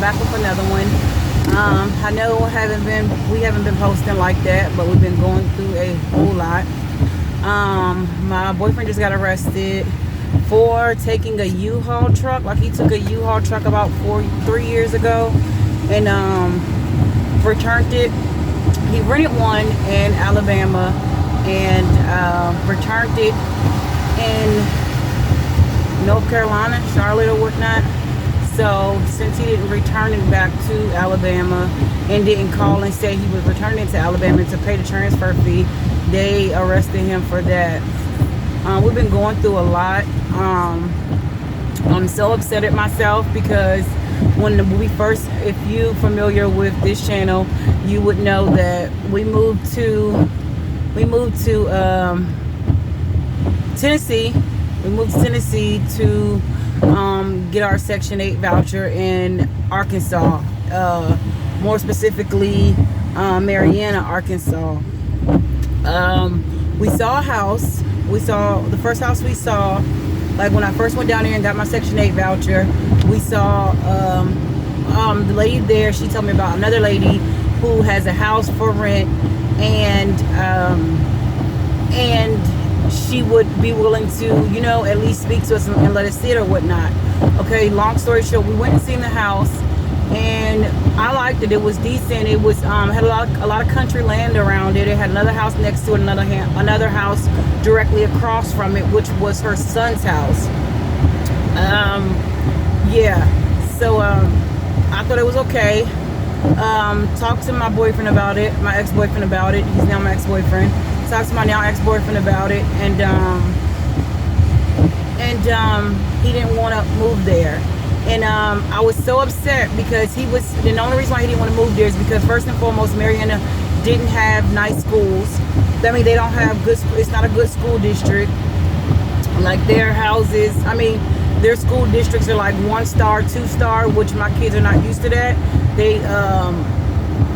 back with another one. I know we haven't been posting like that, but we've been going through a whole lot. My boyfriend just got arrested for taking a U-Haul truck. Like, he took a U-Haul truck about 3 years ago and returned it. He rented one in Alabama and returned it in North Carolina, Charlotte or whatnot. So since he didn't return it back to Alabama and didn't call and say he was returning it to Alabama to pay the transfer fee, they arrested him for that. We've been going through a lot. I'm so upset at myself because when we first, if you familiar with this channel, you would know that we moved to Tennessee. We moved to Tennessee to get our Section 8 voucher in Arkansas, more specifically Marianna, Arkansas. We saw a house. The first house we saw, like when I first went down there and got my Section 8 voucher, we saw the lady there. She told me about another lady who has a house for rent, and she would be willing to, at least speak to us and let us see it or whatnot. Okay, long story short, we went and seen the house, and I liked it. It was decent. It was had a lot of country land around it. It had another house next to it, another house directly across from it, which was her son's house. So I thought it was okay. Talked to my boyfriend about it, my ex-boyfriend about it. He's now my ex-boyfriend. Talked to my now ex-boyfriend about it, and he didn't want to move there. And I was so upset because the only reason why he didn't want to move there is because, first and foremost, Marianna didn't have nice schools. I mean, they don't have good. It's not a good school district. Like, their houses, their school districts are like 1-star, 2-star, which my kids are not used to that.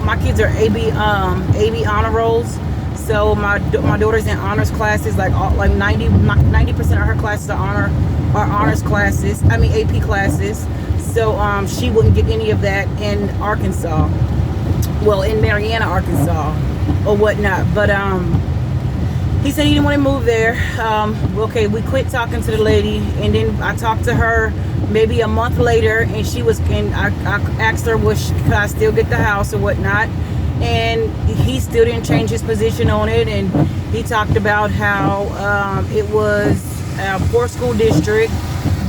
My kids are AB honor rolls. So my daughter's in honors classes, like 90% of her classes are honors classes. AP classes. So she wouldn't get any of that in Arkansas. Well, in Marianna, Arkansas, or whatnot. But he said he didn't want to move there. Okay, we quit talking to the lady, and then I talked to her maybe a month later, and I asked her, could I still get the house or whatnot? And he still didn't change his position on it, and he talked about how it was a poor school district,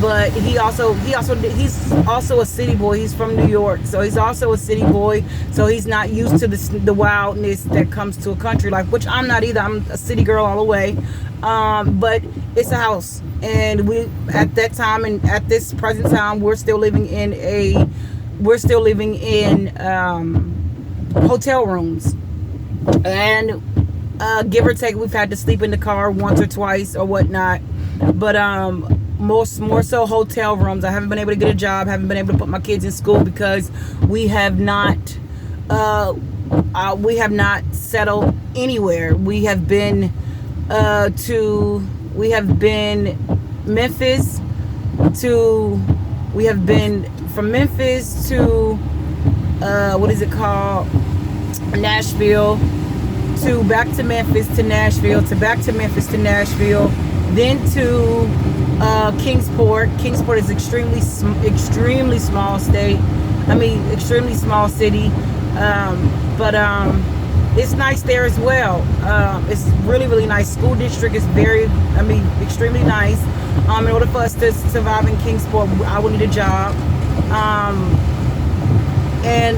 but he's also a city boy. He's from New York, so he's also a city boy, so he's not used to the wildness that comes to a country like, which I'm not either. I'm a city girl all the way. But it's a house, and we at that time and at this present time we're still living in hotel rooms, and give or take, we've had to sleep in the car once or twice or whatnot, but more so hotel rooms. I haven't been able to get a job, haven't been able to put my kids in school because we have not settled anywhere. We have been from Memphis to Nashville, to back to Memphis to Nashville, to back to Memphis to Nashville, then to Kingsport. Kingsport is extremely small state. Extremely small city. But it's nice there as well. It's really, really nice. School district is extremely nice. In order for us to survive in Kingsport, I would need a job. And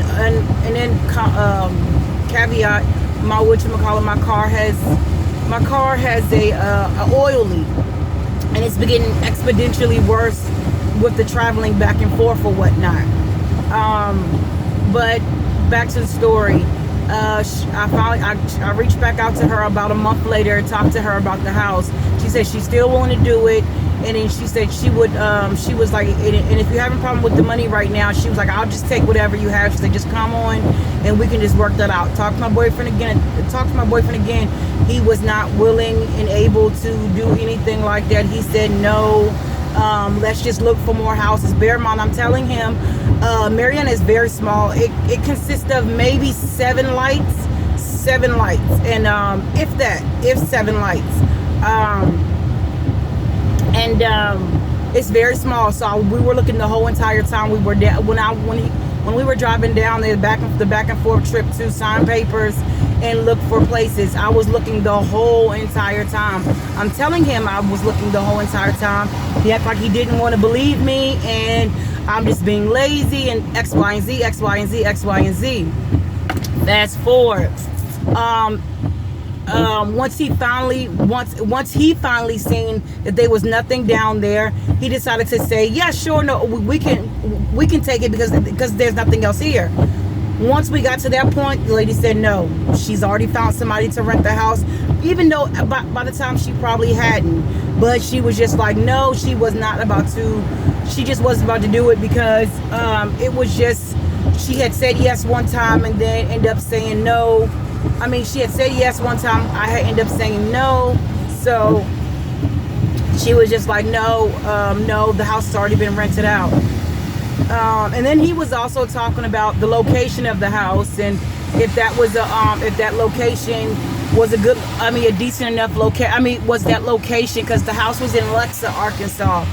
then caveat, my car has a oil leak, and it's getting exponentially worse with the traveling back and forth or whatnot. But back to the story. I reached back out to her about a month later and talked to her about the house. She said she's still willing to do it, and then she said she would. She was like, and if you're having a problem with the money right now, she was like, I'll just take whatever you have. She said, just come on, and we can just work that out. Talk to my boyfriend again. He was not willing and able to do anything like that. He said no. Let's just look for more houses. Bear in mind, I'm telling him, Marietta is very small. It consists of maybe 7 lights, and if 7 lights. It's very small. So we were looking the whole entire time we were down. When we were driving down there, the back and forth trip to sign papers and look for places, I was looking the whole entire time. I'm telling him I was looking the whole entire time. He acted like he didn't want to believe me, and I'm just being lazy, and X, Y, and Z, X, Y, and Z, X, Y, and Z. Fast forward. Once he finally seen that there was nothing down there, he decided to say, yeah, sure, no, we can take it because there's nothing else here. Once we got to that point, the lady said no, she's already found somebody to rent the house, even though by the time she probably hadn't, but she was just like, no, she was not about to, she just wasn't about to do it because it was just, she had said yes one time and then ended up saying no. I mean, she had said yes one time, I had ended up saying no, so she was just like, no, the house has already been rented out. And then he was also talking about the location of the house, and if that was if that location was a decent enough location. Was that location, because the house was in Lexa, Arkansas,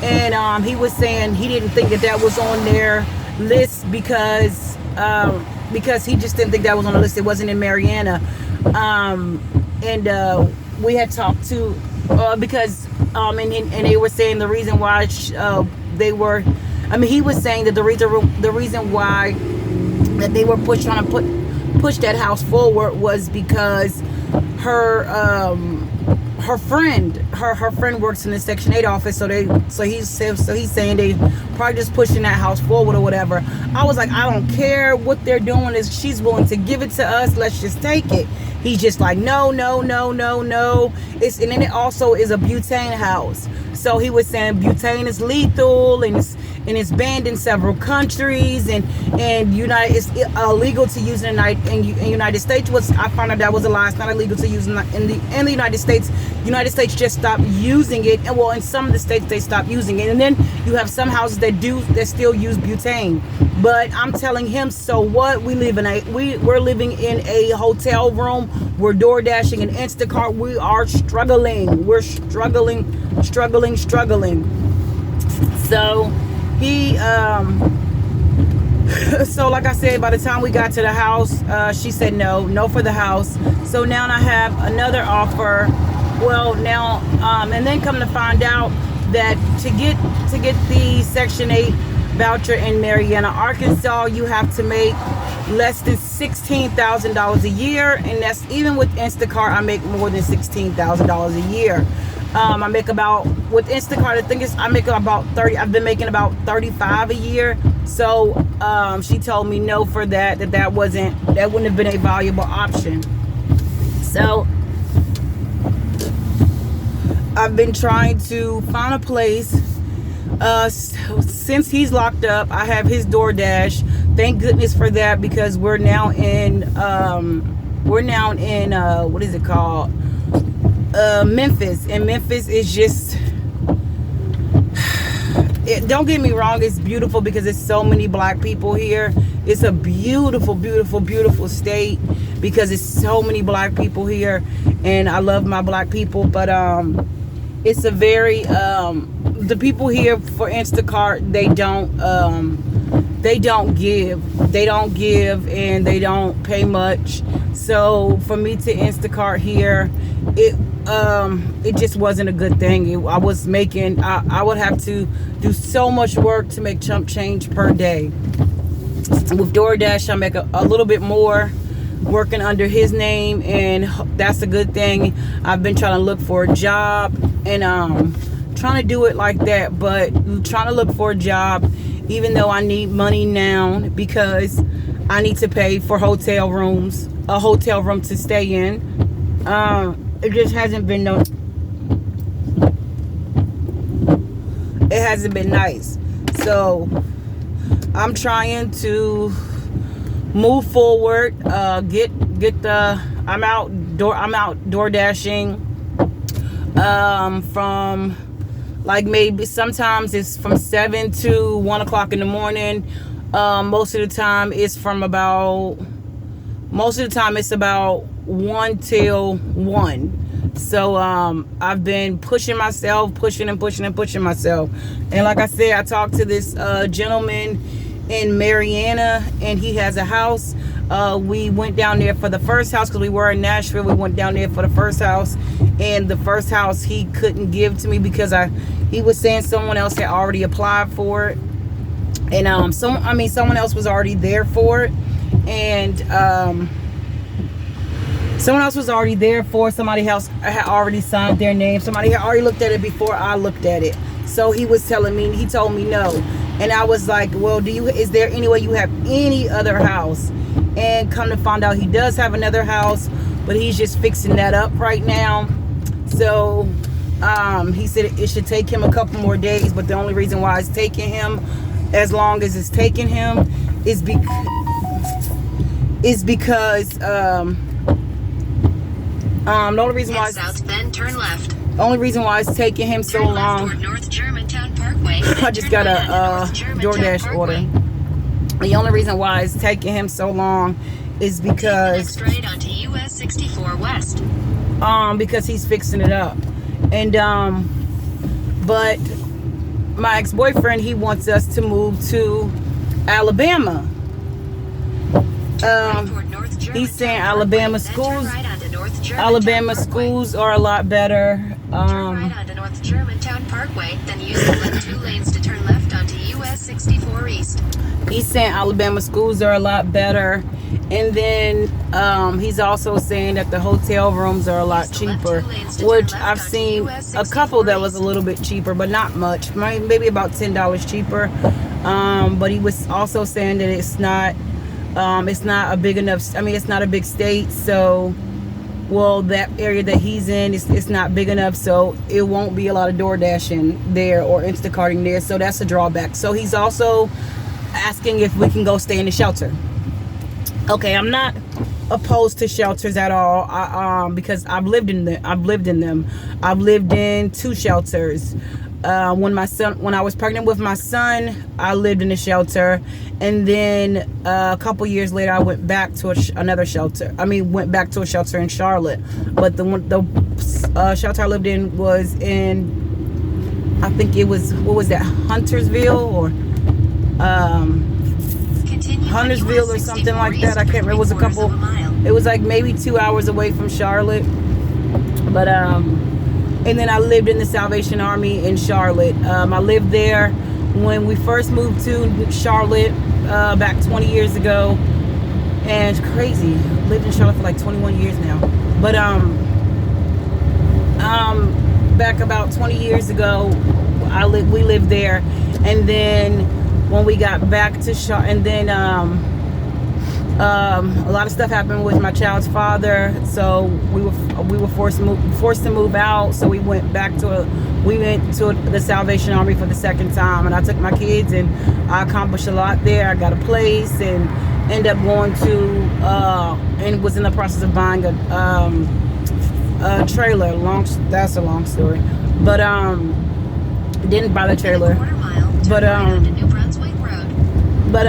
and he was saying he didn't think that was on their list because he just didn't think that was on the list. It wasn't in Marietta. We had talked to because and they were saying the reason why they were. He was saying that the reason why that they were trying to push that house forward was because her friend works in the Section 8 office, so he's saying they probably just pushing that house forward or whatever. I was like, I don't care what they're doing. Is she's willing to give it to us, let's just take it. He's just like, no. And then it also is a butane house. So he was saying butane is lethal and it's banned in several countries, and it's illegal to use in the United States. I found out that was a lie. It's not illegal to use in the United States. United States just stopped using it, and well, in some of the states they stopped using it, and then you have some houses that still use butane. But I'm telling him, so what? We're living in a hotel room. We're door dashing and Instacart. We are struggling. We're struggling. So he so like I said, by the time we got to the house, she said no for the house. So now I have another offer. Well, now and then come to find out that to get the Section 8 voucher in Marietta, Arkansas, you have to make less than $16,000 a year, and that's even with Instacart. I make more than $16,000 a year. I make about, with Instacart, I think I make about 30. I've been making about 35 a year. So she told me no for that wouldn't have been a valuable option. So I've been trying to find a place. Since he's locked up, I have his DoorDash. Thank goodness for that, because we're now in what is it called? Memphis. And Memphis is just, don't get me wrong, it's beautiful because there's so many black people here. It's a beautiful, beautiful, beautiful state because there's so many black people here, and I love my black people. But it's a very the people here for Instacart, they don't give and they don't pay much. So for me to Instacart here, it just wasn't a good thing. I would have to do so much work to make chump change per day. With DoorDash, I make a little bit more working under his name, and that's a good thing. I've been trying to look for a job and trying to do it like that, but trying to look for a job even though I need money now because I need to pay for a hotel room to stay in. It just hasn't been it hasn't been nice. So I'm trying to move forward, I'm out door dashing from Like maybe sometimes it's from 7 to 1 o'clock in the morning. Most of the time it's about 1 till 1. So I've been pushing myself, pushing myself. And like I said, I talked to this gentleman in Mariana, and he has a house. We went down there for the first house because we were in Nashville. We went down there for the first house, and the first house he couldn't give to me because he was saying someone else had already applied for it, and someone else was already there for it, and someone else was already there for it. Somebody else had already signed their name. Somebody had already looked at it before I looked at it. So he told me no. And I was like, well, is there any way you have any other house? And come to find out, he does have another house, but he's just fixing that up right now. So he said it should take him a couple more days, but the only reason why it's taking him as long as it's taking him is because the only reason why south, then turn left. The only reason why it's taking him so long. North Germantown Parkway, I just got a DoorDash order. The only reason why it's taking him so long is because straight onto US 64 West. Because he's fixing it up. And but my ex-boyfriend, he wants us to move to Alabama. He's saying Alabama schools are a lot better. Turn right onto North Germantown Parkway, then use the left 2 lanes to turn left onto US 64 East. He's saying Alabama schools are a lot better. And then he's also saying that the hotel rooms are a lot cheaper, which I've seen a couple that was a little bit cheaper, but not much, maybe about $10 cheaper. But he was also saying that it's not a big enough, it's not a big state, so that area that he's in, it's not big enough, so it won't be a lot of DoorDashing there or Instacarting there, so that's a drawback. So he's also asking if we can go stay in the shelter. Okay, I'm not opposed to shelters at all, because I've lived in them. I've lived in 2 shelters. When I was pregnant with my son, I lived in a shelter, and then a couple years later, I went back to another shelter. Went back to a shelter in Charlotte, but the shelter I lived in was in, I think it was, what was that, Huntersville or Huntersville or something like that. I can't remember. It was a couple. It was like maybe 2 hours away from Charlotte, but and then I lived in the Salvation Army in Charlotte. I lived there when we first moved to Charlotte back 20 years ago, and it's crazy. I lived in Charlotte for like 21 years now. But back about 20 years ago, we lived there, and then when we got back to Charlotte, and then a lot of stuff happened with my child's father, so we were forced to move out. So we went to the Salvation Army for the second time, and I took my kids, and I accomplished a lot there. I got a place, and ended up going to and was in the process of buying a trailer. That's a long story, but didn't buy the trailer. But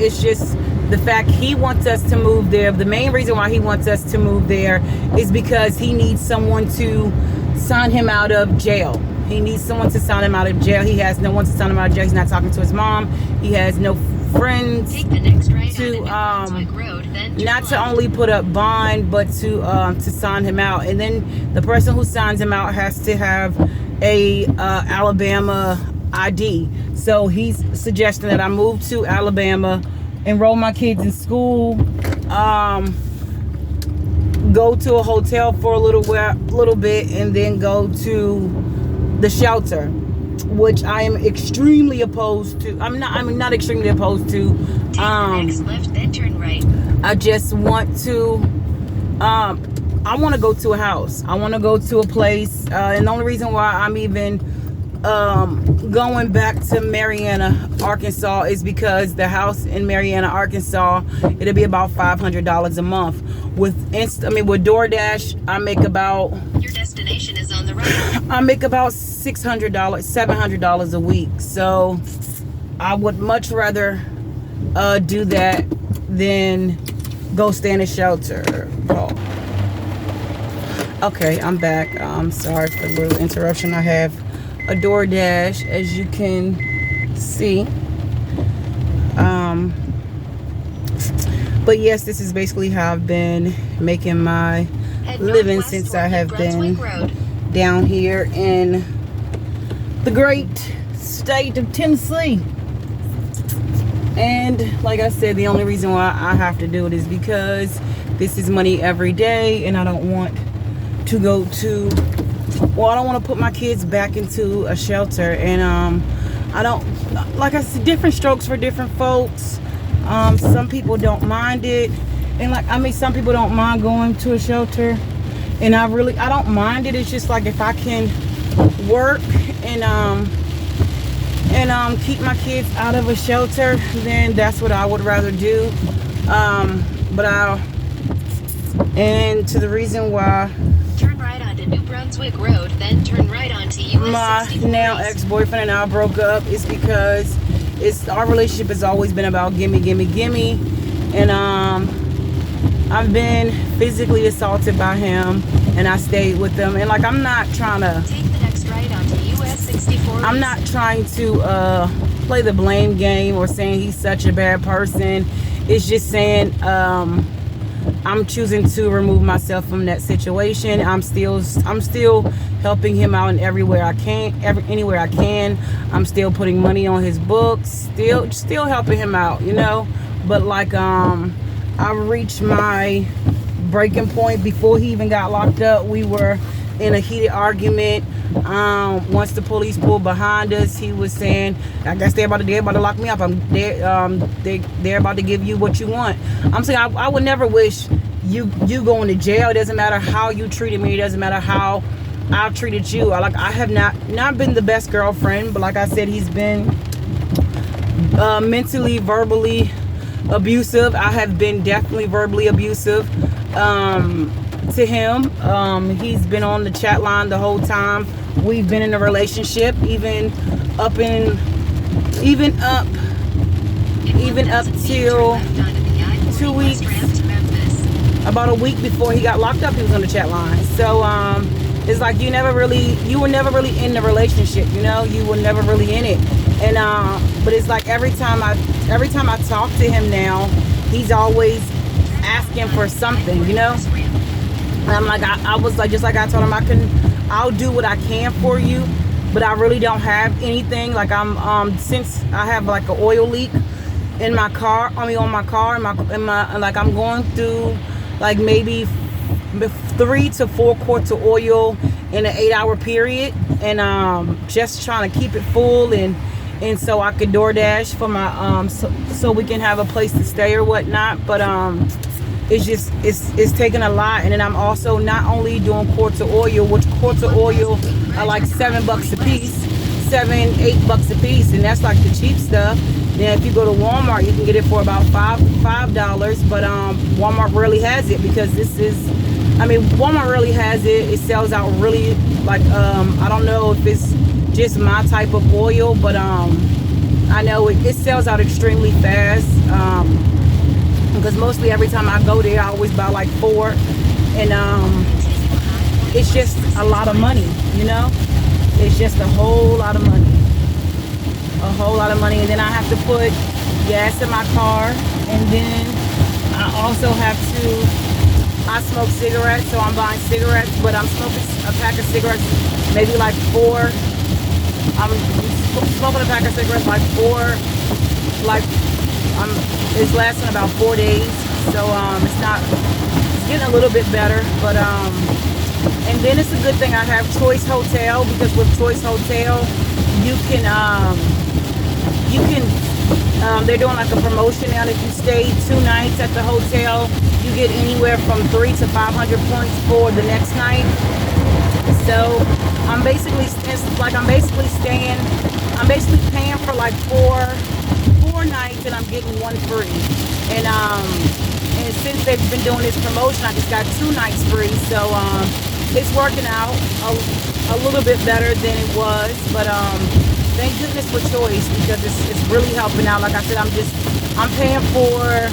it's just the fact he wants us to move there. The main reason why he wants us to move there is because he needs someone to sign him out of jail. He needs someone to sign him out of jail. He has no one to sign him out of jail. He's not talking to his mom. He has no friends to not to only put up bond, but to sign him out. And then the person who signs him out has to have a Alabama ID. So he's suggesting that I move to Alabama, enroll my kids in school, go to a hotel for a little bit, and then go to the shelter, which I am extremely opposed to. I'm not extremely opposed to. Take the next left, then turn right. I just want to. I want to go to a house. I want to go to a place, and the only reason why I'm even going back to Marianna, Arkansas is because the house in Marianna, Arkansas, it'll be about $500 a month. With with DoorDash, I make about, Your destination is on the right. I make about $600, $700 a week. So I would much rather do that than go stay in a shelter. Oh. Okay, I'm back. I'm sorry for the little interruption. I have a DoorDash, as you can see. But yes, this is basically how I've been making my living since I have been down here in the great state of Tennessee. And like I said, the only reason why I have to do it is because this is money every day, and I don't want to go to, well, I don't want to put my kids back into a shelter. And I don't, like I said, different strokes for different folks. Some people don't mind it, and some people don't mind going to a shelter, and I don't mind it. It's just like, if I can work and keep my kids out of a shelter, then that's what I would rather do. And to the reason why, Turn right onto New Brunswick Road, then turn right onto US my 64 now East. ex-boyfriend and I broke up is because our relationship has always been about gimme, and I've been physically assaulted by him, and I stayed with him, and I'm not trying to, Take the next right onto US 64 I'm East. not trying to play the blame game or saying he's such a bad person. It's just saying I'm choosing to remove myself from that situation. I'm still helping him out in anywhere I can. I'm still putting money on his books, still helping him out, But I reached my breaking point before he even got locked up. We were in a heated argument. Once the police pulled behind us, he was saying, I guess they're about to lock me up. They're about to give you what you want. I'm saying, I would never wish you going to jail. It doesn't matter how you treated me. It doesn't matter how I treated you. I have not been the best girlfriend, but like I said, he's been mentally, verbally abusive. I have been definitely verbally abusive to him. He's been on the chat line the whole time we've been in a relationship, even up till 2 weeks, about a week before he got locked up, he was on the chat line. So it's like you were never really in the relationship, you were never really in it. And but it's like every time I talk to him now, he's always asking for something, And I'm like, I was like, just like I told him, I'll do what I can for you, but I really don't have anything. Like since I have like an oil leak in my car, on my car, I'm going through like maybe 3 to 4 quarts of oil in an 8-hour period, and just trying to keep it full, and so I could DoorDash for my so we can have a place to stay or whatnot. But it's taking a lot. And then I'm also not only doing quarts of oil, which quarts of oil are like $7 a piece, $8 a piece, and that's like the cheap stuff. Then if you go to Walmart, you can get it for about $5, but Walmart rarely has it, because Walmart really has it. It sells out really, I don't know if it's just my type of oil, but I know it sells out extremely fast, because mostly every time I go there, I always buy like 4, and it's just a lot of money, It's just a whole lot of money. And then I have to put gas in my car, and then I also have to, I smoke cigarettes, so I'm buying cigarettes, but I'm smoking a pack of cigarettes, maybe like 4. I'm smoking a pack of cigarettes like 4, it's lasting about 4 days, so it's getting a little bit better, but and then it's a good thing I have Choice Hotel, because with Choice Hotel, you can they're doing like a promotion now. If you stay 2 nights at the hotel, you get anywhere from 300 to 500 points for the next night. So I'm basically staying. I'm basically paying for like four nights, and I'm getting one free. And since they've been doing this promotion, I just got 2 nights free. So it's working out a little bit better than it was. But thank goodness for choice, because it's really helping out. Like I said, I'm paying for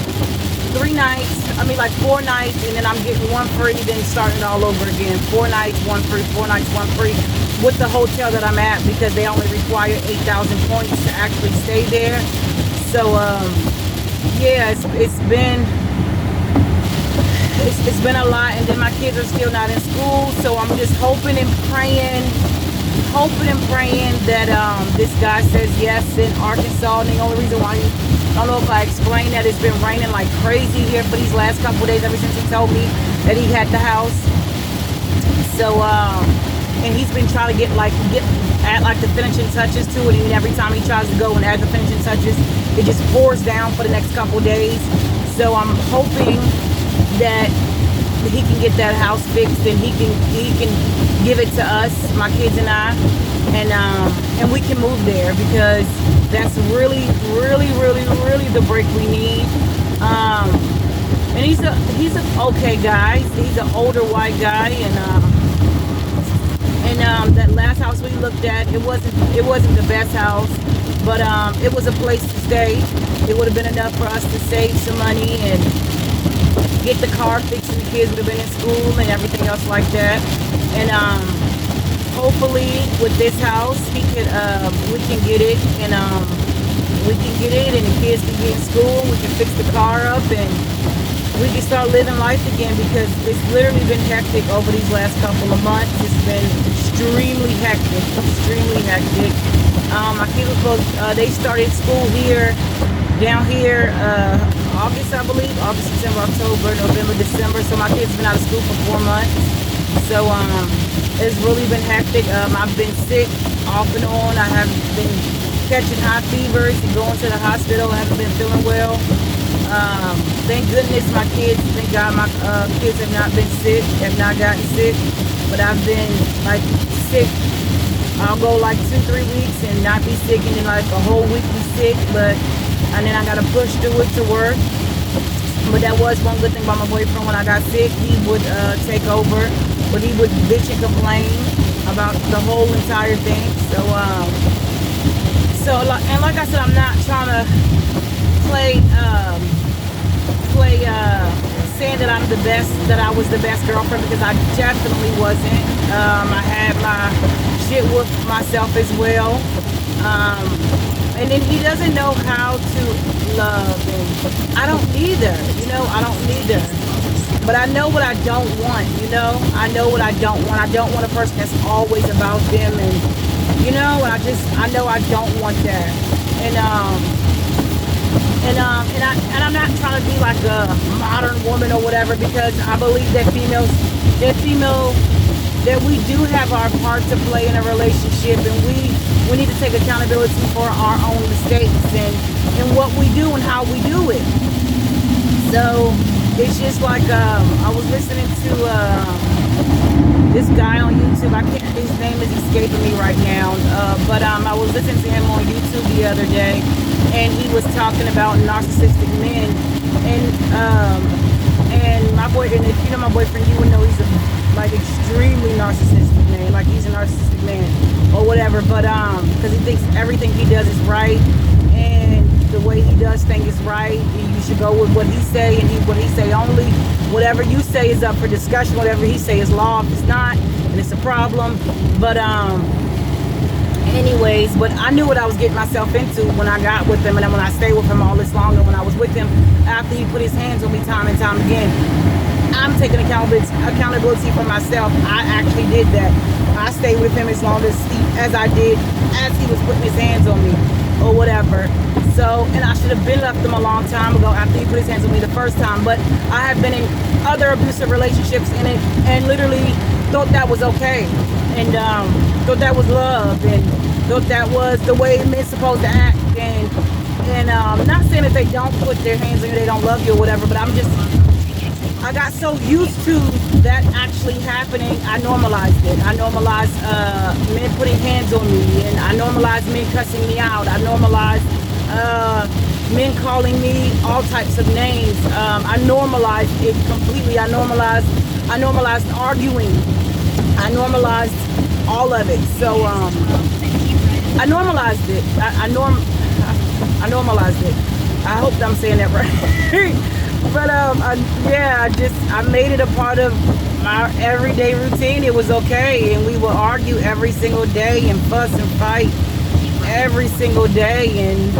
3 nights. I mean, like 4 nights, and then I'm getting one free. Then starting all over again. 4 nights, one free. 4 nights, one free. With the hotel that I'm at, because they only require 8,000 points to actually stay there. So yeah, it's been a lot, and then my kids are still not in school, so I'm just hoping and praying that this guy says yes in Arkansas. And the only reason why, I don't know if I explained that, it's been raining like crazy here for these last couple of days, ever since he told me that he had the house. So and he's been trying to get add like the finishing touches to it, and every time he tries to go and add the finishing touches, it just pours down for the next couple of days. So I'm hoping that he can get that house fixed, and he can give it to us, my kids and I, and we can move there, because that's really the break we need. And he's an okay guy. He's an older white guy, and that last house we looked at, it wasn't the best house, but it was a place to stay. It would have been enough for us to save some money and get the car fixed, and the kids would have been in school and everything else like that. And hopefully with this house, we can get it, and the kids can get in school. We can fix the car up, and we can start living life again, because it's literally been hectic over these last couple of months. It's been extremely hectic. My kids were supposed, they started school down here, August, I believe. August, September, October, November, December. So my kids have been out of school for 4 months. So it's really been hectic. I've been sick off and on. I have been catching high fevers and going to the hospital. I haven't been feeling well. Thank goodness thank God my kids have not been sick, have not gotten sick. But I've been like sick. I'll go like 2-3 weeks and not be sick, and then like a whole week be sick, and then I gotta push through it to work. But that was one good thing about my boyfriend. When I got sick, he would take over, but he would bitch and complain about the whole entire thing. And like I said, I'm not trying to play saying that I was the best girlfriend, because I definitely wasn't. I had my shit with myself as well. And then he doesn't know how to love, and I don't either, I don't either. But I know what I don't want, I know what I don't want. I don't want a person that's always about them, and I know I don't want that. And I'm not trying to be like a modern woman or whatever, because I believe that that we do have our part to play in a relationship, and we need to take accountability for our own mistakes and what we do and how we do it. So it's just like I was listening to this guy on YouTube. His name is escaping me right now, but I was listening to him on YouTube the other day, and he was talking about narcissistic men, and my boy, and if you know my boyfriend, you would know he's extremely narcissistic man. Like, he's a narcissistic man or whatever, but because he thinks everything he does is right, and the way he does things is right. You should go with what he say, and what he say only. Whatever you say is up for discussion. Whatever he say is law. If it's not, and it's a problem. But anyways, but I knew what I was getting myself into when I got with him, and then when I stayed with him all this longer, when I was with him after he put his hands on me time and time again. I'm taking accountability for myself. I actually did that. I stayed with him as long as I did, as he was putting his hands on me or whatever. So, and I should have been left him a long time ago after he put his hands on me the first time. But I have been in other abusive relationships in it, and literally thought that was okay, and thought that was love, and thought that was the way men's supposed to act. And I'm not saying that they don't put their hands on you, they don't love you or whatever, but I'm I got so used to that actually happening. I normalized it. I normalized men putting hands on me, and I normalized men cussing me out. I normalized men calling me all types of names. I normalized it completely. I normalized arguing. I normalized all of it. So I normalized it. I normalized it. I hope I'm saying that right. But I made it a part of my everyday routine. It was okay, and we would argue every single day and fuss and fight every single day. And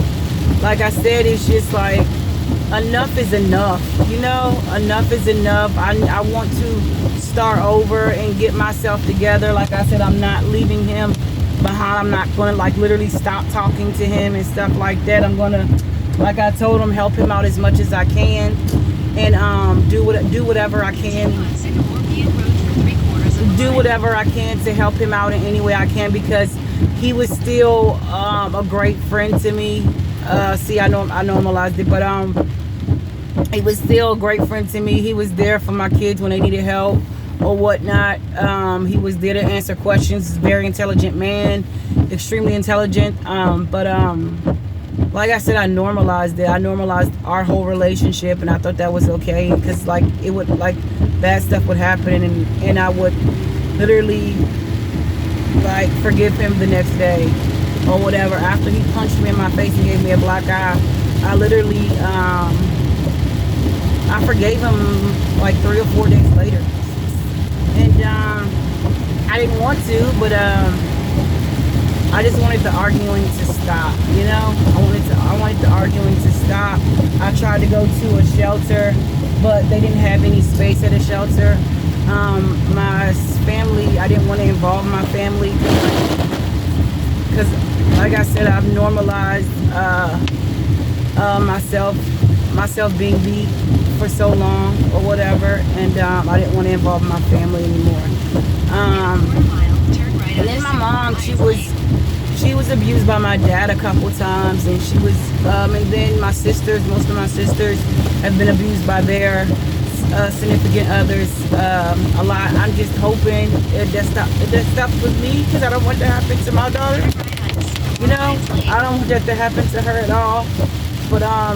like I said, it's just like enough is enough. You know, enough is enough. I want to start over and get myself together. Like I said, I'm not leaving him behind. I'm not going to like literally stop talking to him and stuff like that. I'm going to, like I told him, help him out as much as I can, and do whatever I can. Do whatever I can to help him out in any way I can, because he was still a great friend to me. See, I normalized it, but he was still a great friend to me. He was there for my kids when they needed help or whatnot. He was there to answer questions. He's a very intelligent man, extremely intelligent. Like I said, I normalized it. I normalized our whole relationship, and I thought that was okay, because like it would, like, bad stuff would happen, and I would literally like forgive him the next day or whatever. After he punched me in my face and gave me a black eye, I literally I forgave him like 3 or 4 days later, and I didn't want to, but I just wanted the arguing to stop, you know. I wanted the arguing to stop. I tried to go to a shelter, but they didn't have any space at a shelter. My family, I didn't want to involve my family, because like I said, I've normalized myself being beat for so long or whatever, and I didn't want to involve my family anymore. And then my mom, she was abused by my dad a couple times, and she was and then most of my sisters have been abused by their significant others a lot. I'm just hoping that stops with me, because I don't want that to happen to my daughter. You know, I don't want that to happen to her at all. But I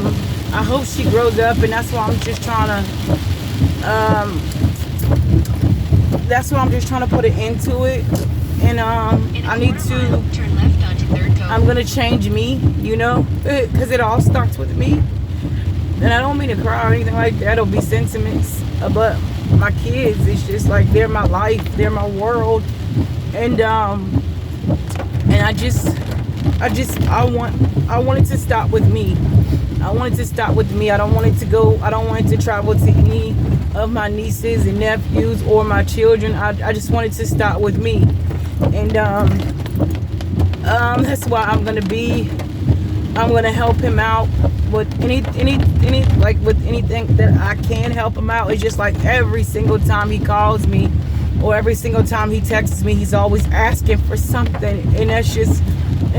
hope she grows up, and that's why I'm just trying to put an end to it. And I'm gonna change me, you know, because it all starts with me. And I don't mean to cry or anything like that, or be sentiments, but my kids, it's just like they're my life, they're my world, and I want it to stop with me. I want it to stop with me. I don't want it to travel to any of my nieces and nephews or my children. I just want it to stop with me. And that's why I'm gonna help him out with any with anything that I can help him out. It's just like every single time he calls me or every single time he texts me, he's always asking for something, and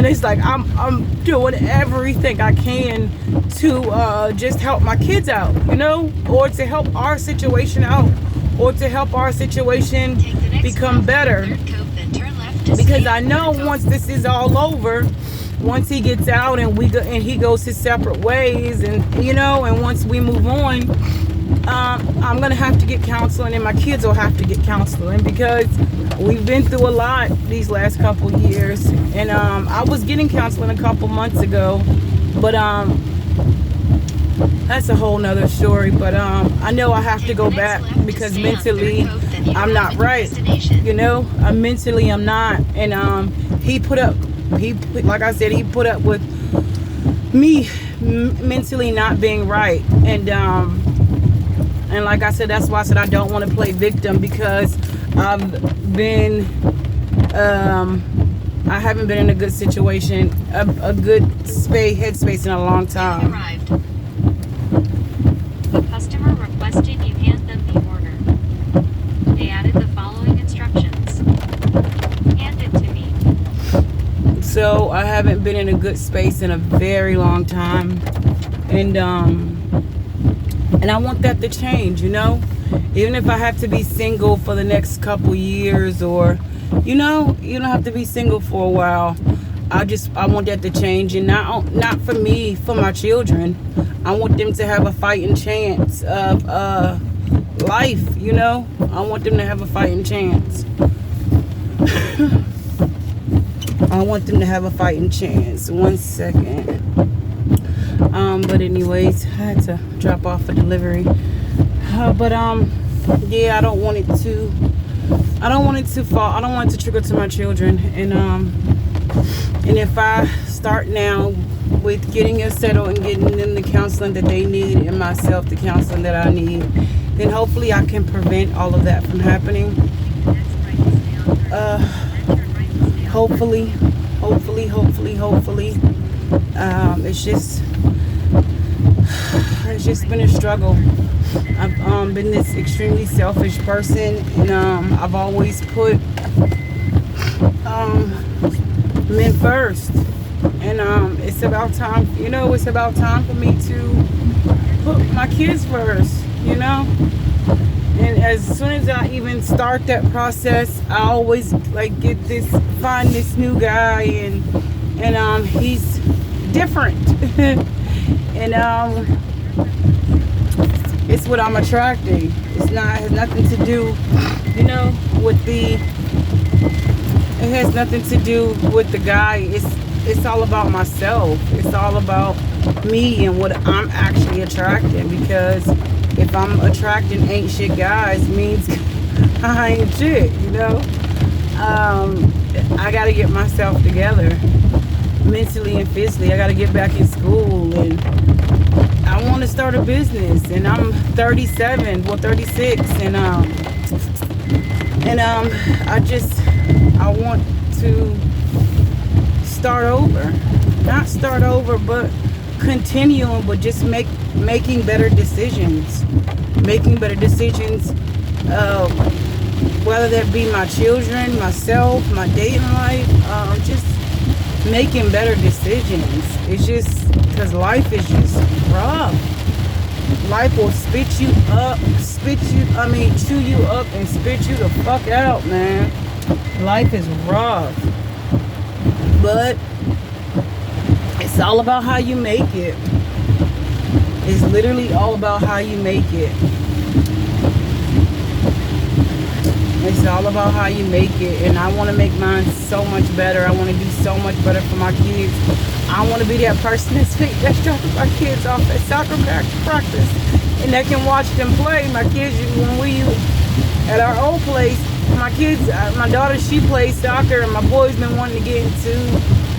it's like I'm doing everything I can to just help my kids out, you know, or to help our situation out, or to help our situation become better. Because I know once this is all over, once he gets out and he goes his separate ways, and you know, and once we move on, I'm gonna have to get counseling, and my kids will have to get counseling, because we've been through a lot these last couple years. And I was getting counseling a couple months ago, but that's a whole nother story. But I know I have to go back, because mentally I'm not right, you know. Mentally I'm not, and he put up with me mentally not being right, and like I said, that's why I said I don't want to play victim, because I haven't been in a good situation, a good headspace in a long time. The customer requested you hand them the order. They added the following instructions. Hand it to me. So I haven't been in a good space in a very long time, and And I want that to change, even if I have to be single for the next couple years, or you don't have to be single for a while. I want that to change, and not for me, for my children. I want them to have a fighting chance of life, I want them to have a fighting chance. I want them to have a fighting chance. 1 second. But anyways, I had to drop off a delivery. Yeah, I don't want it to fall. I don't want it to trigger to my children. And if I start now with getting them settled and getting them the counseling that they need, and myself the counseling that I need, then hopefully I can prevent all of that from happening. Hopefully. It's just been a struggle. I've been this extremely selfish person, and I've always put men first. And it's about time, it's about time for me to put my kids first, And as soon as I even start that process, I always find this new guy, and he's different. And it's what I'm attracting. It has nothing to do, it has nothing to do with the guy. It's all about myself. It's all about me and what I'm actually attracting, because if I'm attracting ain't shit guys, means I ain't shit, I gotta get myself together mentally and physically. I gotta get back in school, and I want to start a business, and I'm 36, and I want to start over. Not start over, but continuing, but just making better decisions. Whether that be my children, myself, my dating life, just making better decisions. It's just because life is just rough. Life will chew you up and spit you the fuck out, man. Life is rough. But it's all about how you make it. It's literally all about how you make it. It's all about how you make it. And I want to make mine so much better. I want to do so much better for my kids. I want to be that person that's dropping my kids off at soccer practice, and that can watch them play. My kids, when we at our old place, my daughter, she plays soccer, and my boy's been wanting to get into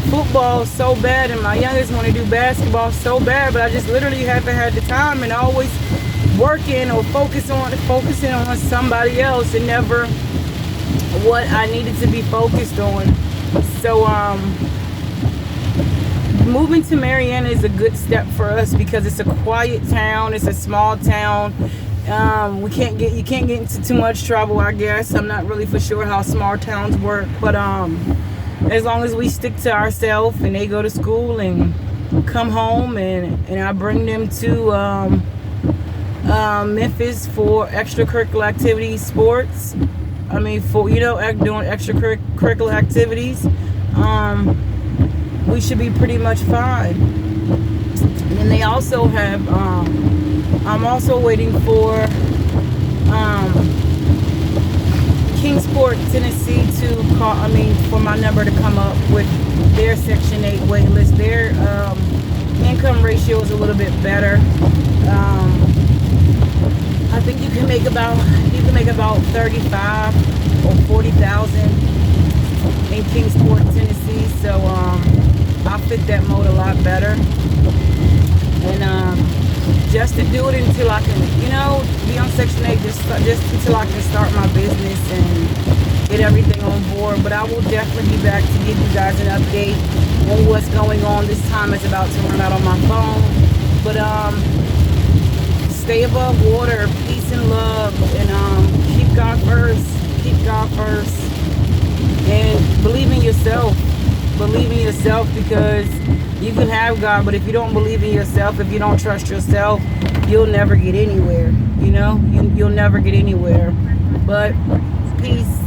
football so bad, and my youngest want to do basketball so bad, but I just literally haven't had the time, and always working or focusing on somebody else, and never what I needed to be focused on. So moving to Marietta is a good step for us, because it's a quiet town. It's a small town. You can't get into too much trouble, I guess. I'm not really for sure how small towns work, but as long as we stick to ourselves, and they go to school and come home, and I bring them to Memphis for extracurricular activities, sports. For doing extracurricular activities. We should be pretty much fine. And they also have, I'm also waiting for Kingsport, Tennessee for my number to come up with their Section 8 wait list. Their income ratio is a little bit better. I think you can make about 35 or 40,000 in Kingsport, Tennessee. So I fit that mode a lot better. And just to do it until I can, be on Section 8, just until I can start my business and get everything on board. But I will definitely be back to give you guys an update on what's going on. This time it's about to run out on my phone. But stay above water, peace and love, and keep God first. Keep God first. And believe in yourself. Believe in yourself, because you can have God, but if you don't believe in yourself, if you don't trust yourself, you'll never get anywhere. You know, you'll never get anywhere. But peace.